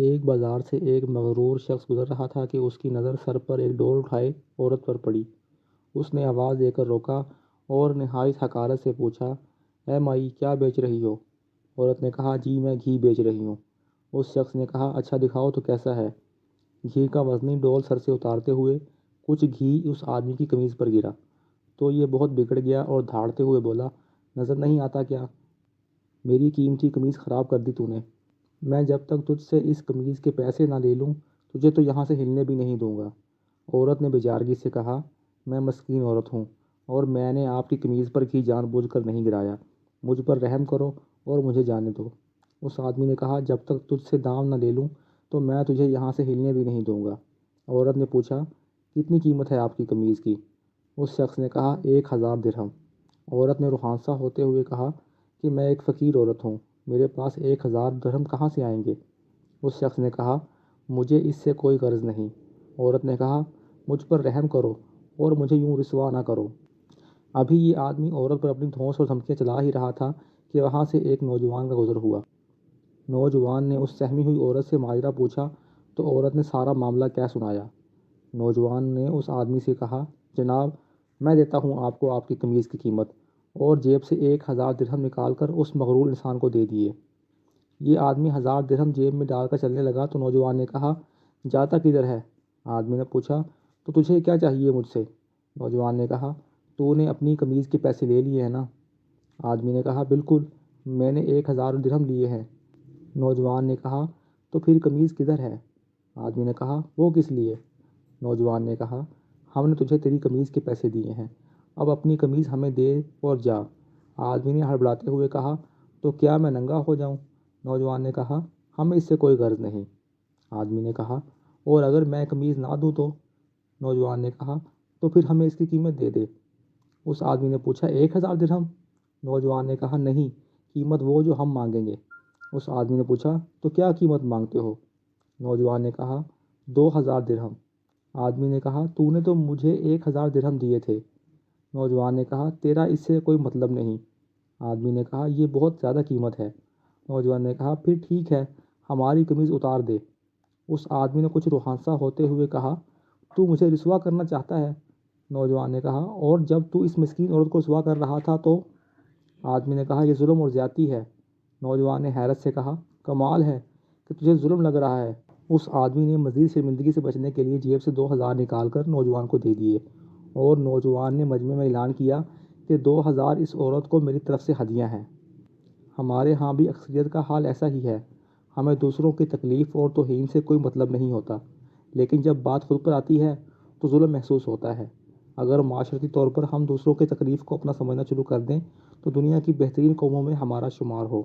ایک بازار سے ایک مغرور شخص گزر رہا تھا کہ اس کی نظر سر پر ایک ڈول اٹھائے عورت پر پڑی۔ اس نے آواز دے کر روکا اور نہایت حقارت سے پوچھا، اے مائی، کیا بیچ رہی ہو؟ عورت نے کہا، جی میں گھی بیچ رہی ہوں۔ اس شخص نے کہا، اچھا دکھاؤ تو کیسا ہے؟ گھی کا وزنی ڈول سر سے اتارتے ہوئے کچھ گھی اس آدمی کی قمیض پر گرا تو یہ بہت بگڑ گیا اور دھاڑتے ہوئے بولا، نظر نہیں آتا کیا؟ میری قیمتی قمیض خراب کر دی تو نے۔ میں جب تک تجھ سے اس قمیض کے پیسے نہ لے لوں تجھے تو یہاں سے ہلنے بھی نہیں دوں گا۔ عورت نے بیچارگی سے کہا، میں مسکین عورت ہوں اور میں نے آپ کی قمیض پر گھی جان بوجھ کر نہیں گرایا، مجھ پر رحم کرو اور مجھے جانے دو۔ اس آدمی نے کہا، جب تک تجھ سے دام نہ لے لوں تو میں تجھے یہاں سے ہلنے بھی نہیں دوں گا۔ عورت نے پوچھا، کتنی قیمت ہے آپ کی قمیض کی؟ اس شخص نے کہا، 1000 درہم۔ عورت نے رخصانسہ ہوتے ہوئے کہا کہ میں ایک فقیر عورت ہوں، میرے پاس 1000 درہم کہاں سے آئیں گے؟ اس شخص نے کہا، مجھے اس سے کوئی غرض نہیں۔ عورت نے کہا، مجھ پر رحم کرو اور مجھے یوں رسوا نہ کرو۔ ابھی یہ آدمی عورت پر اپنی دھونس اور دھمکیاں چلا ہی رہا تھا کہ وہاں سے ایک نوجوان کا گزر ہوا۔ نوجوان نے اس سہمی ہوئی عورت سے ماجرا پوچھا تو عورت نے سارا معاملہ کہہ سنایا۔ نوجوان نے اس آدمی سے کہا، جناب، میں دیتا ہوں آپ کو آپ کی قمیض کی قیمت، اور جیب سے 1000 درہم نکال کر اس مغرور انسان کو دے دیے۔ یہ آدمی 1000 درہم جیب میں ڈال کر چلنے لگا تو نوجوان نے کہا، جاتا کدھر ہے؟ آدمی نے پوچھا، تو تجھے کیا چاہیے مجھ سے؟ نوجوان نے کہا، تو نے اپنی قمیض کے پیسے لے لیے ہیں نا؟ آدمی نے کہا، بالکل، میں نے 1000 درہم لیے ہیں۔ نوجوان نے کہا، تو پھر قمیض کدھر ہے؟ آدمی نے کہا، وہ کس لیے؟ نوجوان نے کہا، ہم نے تجھے تیری قمیض کے پیسے دیے ہیں، اب اپنی قمیض ہمیں دے اور جا۔ آدمی نے ہڑبڑاتے ہوئے کہا، تو کیا میں ننگا ہو جاؤں؟ نوجوان نے کہا، ہمیں اس سے کوئی غرض نہیں۔ آدمی نے کہا، اور اگر میں قمیض نہ دوں تو؟ نوجوان نے کہا، تو پھر ہمیں اس کی قیمت دے دے۔ اس آدمی نے پوچھا، 1000 درہم؟ نوجوان نے کہا، نہیں، قیمت وہ جو ہم مانگیں گے۔ اس آدمی نے پوچھا، تو کیا قیمت مانگتے ہو؟ نوجوان نے کہا، 2000 درہم۔ آدمی نے کہا، تو نے تو مجھے 1000 درہم دیے تھے۔ نوجوان نے کہا، تیرا اس سے کوئی مطلب نہیں۔ آدمی نے کہا، یہ بہت زیادہ قیمت ہے۔ نوجوان نے کہا، پھر ٹھیک ہے، ہماری قمیض اتار دے۔ اس آدمی نے کچھ روحانسہ ہوتے ہوئے کہا، تو مجھے رسوا کرنا چاہتا ہے؟ نوجوان نے کہا، اور جب تو اس مسکین عورت کو رسوا کر رہا تھا تو؟ آدمی نے کہا، یہ ظلم اور زیادتی ہے۔ نوجوان نے حیرت سے کہا، کمال ہے کہ تجھے ظلم لگ رہا ہے۔ اس آدمی نے مزید شرمندگی سے بچنے کے لیے جیب سے 2000 نکال کر نوجوان کو دے دیے، اور نوجوان نے مجمع میں اعلان کیا کہ 2000 اس عورت کو میری طرف سے ہدیہ ہیں۔ ہمارے ہاں بھی اکثریت کا حال ایسا ہی ہے، ہمیں دوسروں کی تکلیف اور توہین سے کوئی مطلب نہیں ہوتا، لیکن جب بات خود پر آتی ہے تو ظلم محسوس ہوتا ہے۔ اگر معاشرتی طور پر ہم دوسروں کی تکلیف کو اپنا سمجھنا شروع کر دیں تو دنیا کی بہترین قوموں میں ہمارا شمار ہو۔